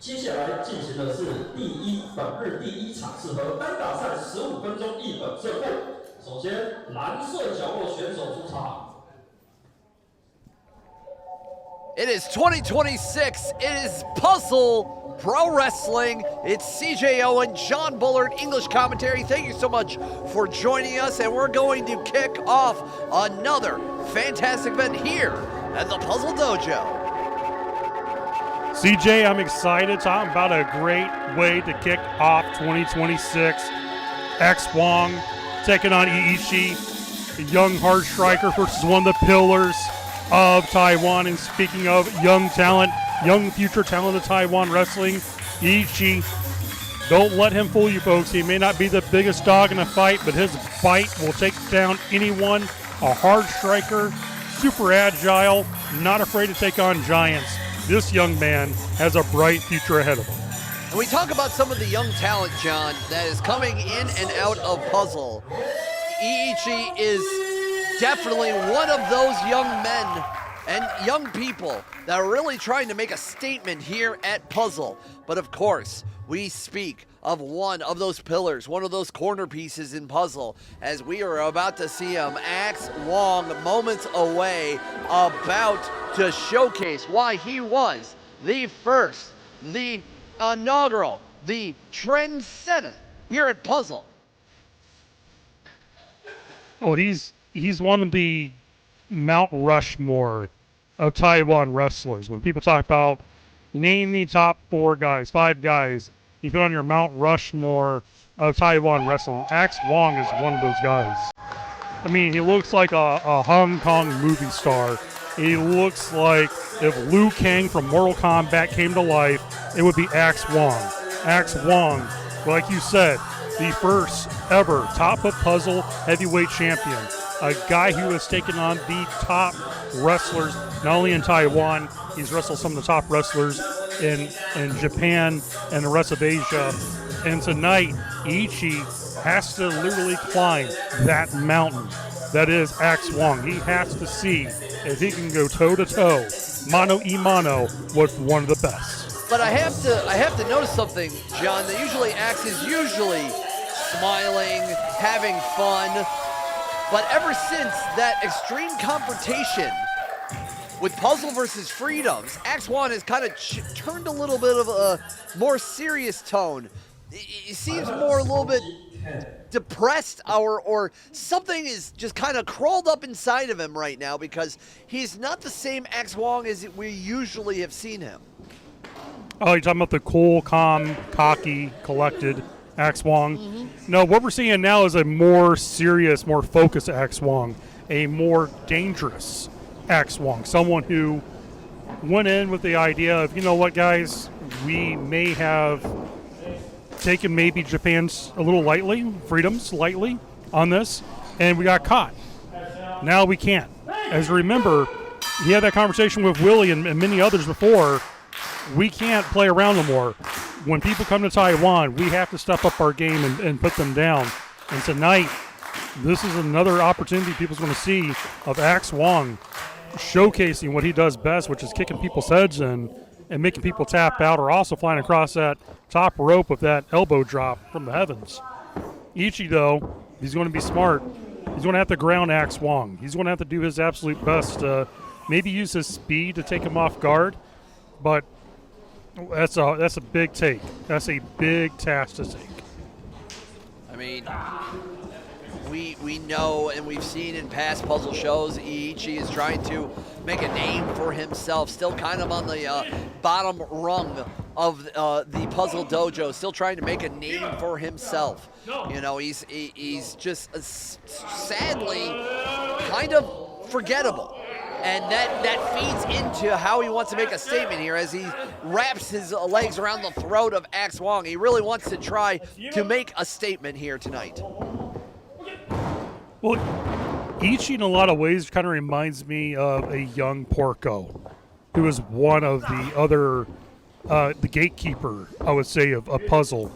接下来进行的是本日第一场适合单打赛15分钟1本胜负。首先，蓝色角落选手出场。 It is 2026. It is Puzzle Pro Wrestling. It's CJ Owen, John Bullard, English commentary. Thank you so much for joining us, and we're going to kick off another fantastic event here at the Puzzle Dojo. CJ, I'm excited. Talking about a great way to kick off 2026. AXE Wang taking on Iichi, a young hard striker versus one of the pillars of Taiwan. And speaking of young talent, young future talent of Taiwan wrestling, Iichi, don't let him fool you folks. He may not be the biggest dog in a fight, but his bite will take down anyone. A hard striker, super agile, not afraid to take on giants. This young man has a bright future ahead of him. And we talk about some of the young talent, John, that is coming in and out of Puzzle. Iichi is definitely one of those young men and young people that are really trying to make a statement here at Puzzle. But of course, we speak of one of those pillars, one of those corner pieces in Puzzle, as we are about to see him, AXE Wang, moments away, about to showcase why he was the first, the inaugural, the trendsetter here at Puzzle. Oh, he's one of the Mount Rushmore of Taiwan wrestlers. When people talk about name the top 4 guys, 5 guys, you put on your Mount Rushmore of Taiwan wrestling, AXE Wang is one of those guys. I mean, he looks like a Hong Kong movie star. He looks like if Liu Kang from Mortal Kombat came to life, it would be AXE Wang. AXE Wang, like you said, the first ever top of Puzzle heavyweight champion. A guy who has taken on the top wrestlers, not only in Taiwan, he's wrestled some of the top wrestlers in Japan and the rest of Asia. And tonight, Iichi has to literally climb that mountain that is AXE Wang. He has to see if he can go toe-to-toe, mano-a-mano with one of the best. But I have to notice something, John, that usually AXE is usually smiling, having fun. But ever since that extreme confrontation with Puzzle versus Freedoms, AXE Wang has kind of turned a little bit of a more serious tone. He seems more a little bit depressed, or something is just kind of crawled up inside of him right now, because he's not the same AXE Wang as we usually have seen him. Oh, you're talking about the cool, calm, cocky, collected AXE Wang? Mm-hmm. No, what we're seeing now is a more serious, more focused AXE Wang, a more dangerous AXE Wang, someone who went in with the idea of, you know what, guys, we may have taken maybe Japan's a little lightly, Freedoms lightly on this, and we got caught. Now we can't. As you remember, he had that conversation with Willie and many others before. We can't play around no more. When people come to Taiwan, we have to step up our game and put them down. And tonight, this is another opportunity people's going to see of AXE Wang showcasing what he does best, which is kicking people's heads in and making people tap out, or also flying across that top rope with that elbow drop from the heavens. Iichi, though, he's going to be smart. He's going to have to ground AXE Wang. He's going to have to do his absolute best to maybe use his speed to take him off guard, but that's a big take. That's a big task to take. I mean, we know and we've seen in past Puzzle shows, Iichi is trying to make a name for himself, still kind of on the bottom rung of the Puzzle Dojo, still trying to make a name for himself. You know, he's just sadly kind of forgettable. And that feeds into how he wants to make a statement here as he wraps his legs around the throat of AXE Wang. He really wants to try to make a statement here tonight. Well, Iichi in a lot of ways kind of reminds me of a young Porco, who is one of the other, the gatekeeper, I would say, of Puzzle.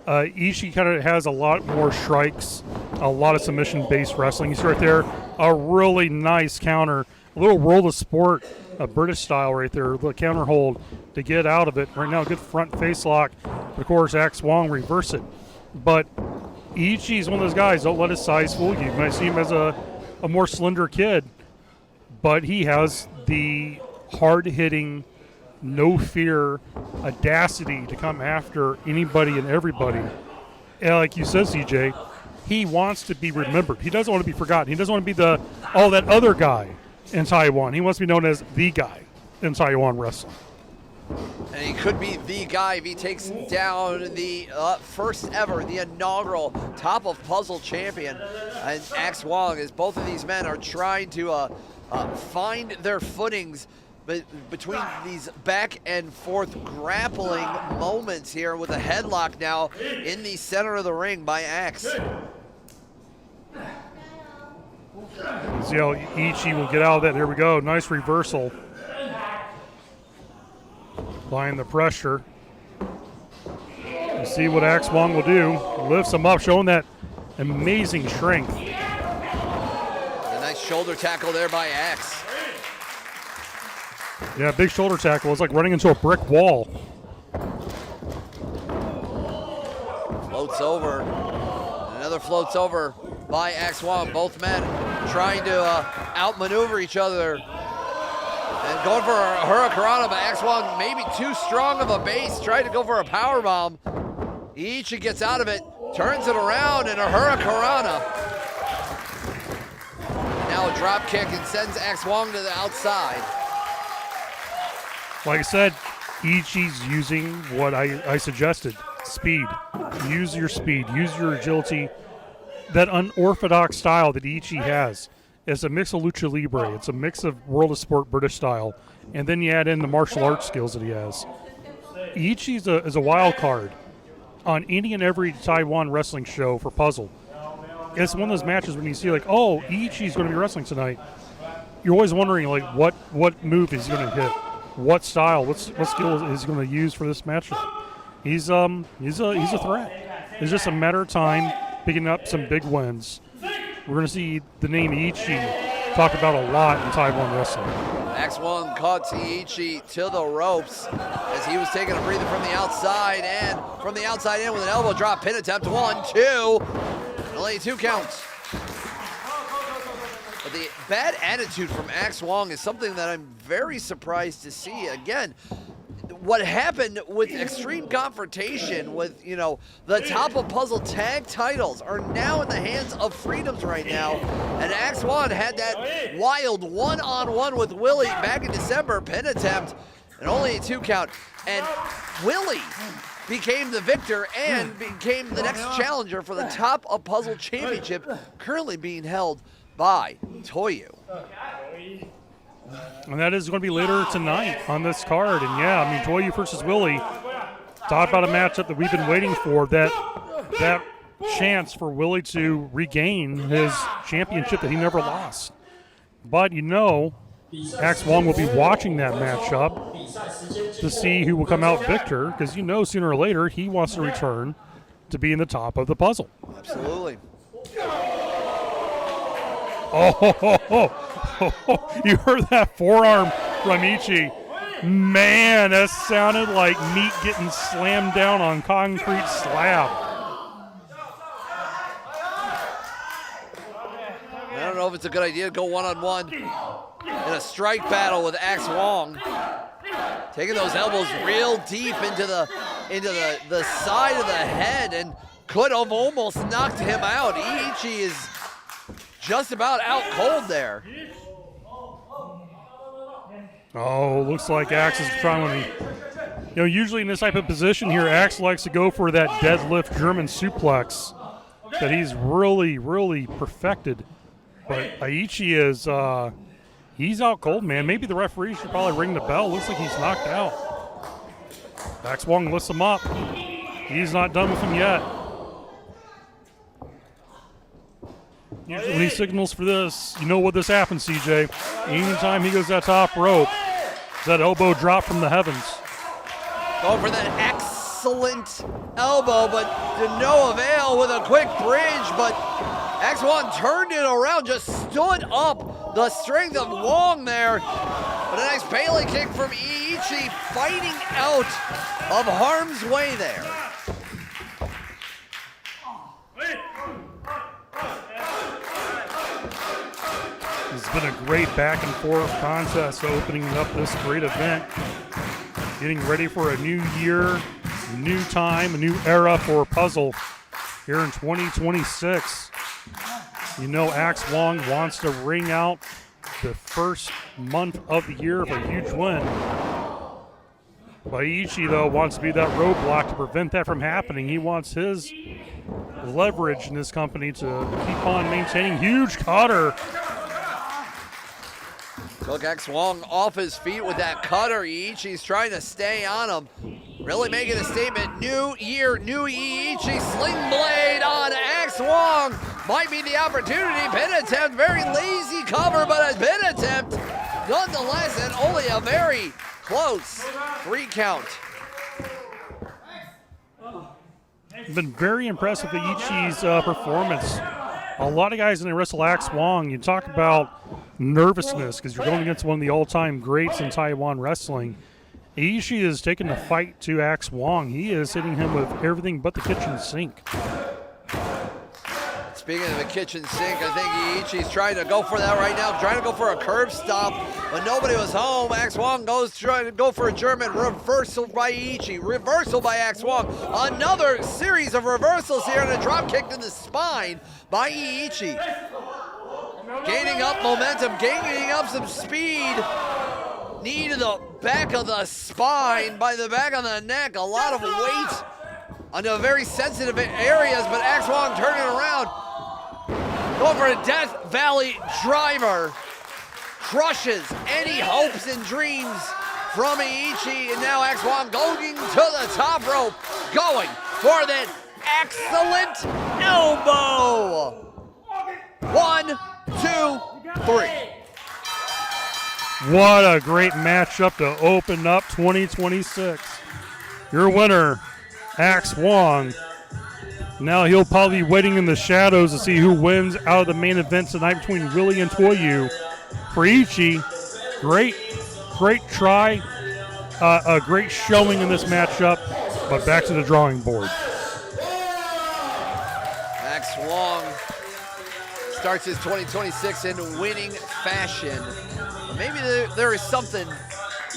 Iichi kind of has a lot more strikes, a lot of submission-based wrestling. He's right there, a really nice counter little world of sport, a British style right there, the counter hold to get out of it. Right now, good front face lock. Of course, AXE WANG reverse it. But Ichi is one of those guys, don't let his size fool you. You might see him as a more slender kid, but he has the hard-hitting, no-fear audacity to come after anybody and everybody. And like you said, CJ, he wants to be remembered. He doesn't want to be forgotten. He doesn't want to be that other guy in Taiwan. He wants to be known as the guy in Taiwan wrestling. And he could be the guy if he takes down the first ever, the inaugural top of puzzle champion, and AXE WANG, as both of these men are trying to find their footings between these back and forth grappling moments here, with a headlock now in the center of the ring by AXE. See how Ichi will get out of that. There we go. Nice reversal. Applying the pressure. You see what AXE WANG will do. Lifts him up, showing that amazing strength. A nice shoulder tackle there by AXE. Yeah, big shoulder tackle. It's like running into a brick wall. Floats over. Another floats over by AXE WANG. Both men trying to outmaneuver each other. And going for a hurricanrana, but AXE WANG maybe too strong of a base. Tried to go for a power bomb. Ichi gets out of it, turns it around, and a hurricanrana. Now a drop kick and sends AXE WANG to the outside. Like I said, Ichi's using what I suggested, speed. Use your speed, use your agility. That unorthodox style that Ichi has is a mix of lucha libre. It's a mix of world of sport British style. And then you add in the martial arts skills that he has. Ichi is a wild card on any and every Taiwan wrestling show for puzzle. It's one of those matches when you see like, oh, Ichi's going to be wrestling tonight. You're always wondering like what move is he going to hit? What style, what skill is he going to use for this matchup? He's a threat. It's just a matter of time picking up some big wins. We're going to see the name Ichi talked about a lot in Taiwan wrestling. AXE WANG caught Ichi to the ropes as he was taking a breather from the outside, and from the outside in with an elbow drop pin attempt. 1, 2, only 2 counts. But the bad attitude from AXE WANG is something that I'm very surprised to see. Again, what happened with Extreme Confrontation with, the top of puzzle tag titles are now in the hands of Freedoms right now. And AXE WANG had that wild one-on-one with Willie back in December, pin attempt, and only a 2 count. And Willie became the victor and became the next challenger for the top of puzzle championship, currently being held by TOYO. And that is going to be later tonight on this card. And yeah, TOYO versus Willie. Talk about a matchup that we've been waiting for, that chance for Willie to regain his championship that he never lost. But AXE WANG will be watching that matchup to see who will come out victor, because sooner or later he wants to return to be in the top of the puzzle. Absolutely. You heard that forearm from Ichi. Man, that sounded like meat getting slammed down on concrete slab. I don't know if it's a good idea to go one-on-one in a strike battle with AXE WANG. Taking those elbows real deep into the side of the head, and could have almost knocked him out. Ichi is just about out cold there. Oh, looks like AXE is trying to, usually in this type of position here, AXE likes to go for that deadlift German suplex that he's really, really perfected. But Ichi is, he's out cold, man. Maybe the referee should probably ring the bell. Looks like he's knocked out. AXE WANG lifts him up. He's not done with him yet. Usually when he signals for this, you know what this happens, CJ. Anytime he goes that top rope, that elbow drop from the heavens. Going for that excellent elbow, but to no avail with a quick bridge. But AXE WANG turned it around, just stood up the strength of Wang there. But a nice Pele kick from Iichi, fighting out of harm's way there. It's been a great back and forth contest opening up this great event. Getting ready for a new year, new time, a new era for Puzzle here in 2026. You know, AXE Wang wants to ring out the first month of the year of a huge win. Iichi, though, wants to be that roadblock to prevent that from happening. He wants his leverage in this company to keep on maintaining. Huge cutter. Took AXE Wang off his feet with that cutter. Iichi's trying to stay on him. Really making a statement. New year, new Iichi. Sling blade on AXE Wang. Might be the opportunity. Pin attempt. Very lazy cover, but a pin attempt. Nonetheless, and only a very close 3 count. Been very impressed with Iichi's performance. A lot of guys in the wrestle AXE Wang, you talk about nervousness because you're going against one of the all-time greats in Taiwan wrestling. Iichi is taking the fight to AXE Wang. He is hitting him with everything but the kitchen sink. Speaking of the kitchen sink, I think Iichi's trying to go for that right now, trying to go for a curb stop, but nobody was home. AXE Wang trying to go for a German reversal by Iichi. Reversal by AXE Wang. Another series of reversals here and a drop kick to the spine by Iichi. Gaining up momentum, gaining up some speed. Knee to the back of the spine, by the back of the neck. A lot of weight on the very sensitive areas, but AXE Wang turning around. Going for a Death Valley driver. Crushes any hopes and dreams from Iichi. And now AXE Wang going to the top rope. Going for that excellent elbow. 1, 2, 3. What a great matchup to open up 2026. Your winner, AXE Wang. Now he'll probably be waiting in the shadows to see who wins out of the main event tonight between Willie and Toyu. For Iichi, great try, a great showing in this matchup, but back to the drawing board. AXE Wang starts his 2026 in winning fashion. But maybe there is something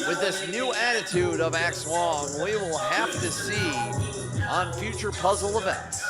with this new attitude of AXE Wang we will have to see on future puzzle events.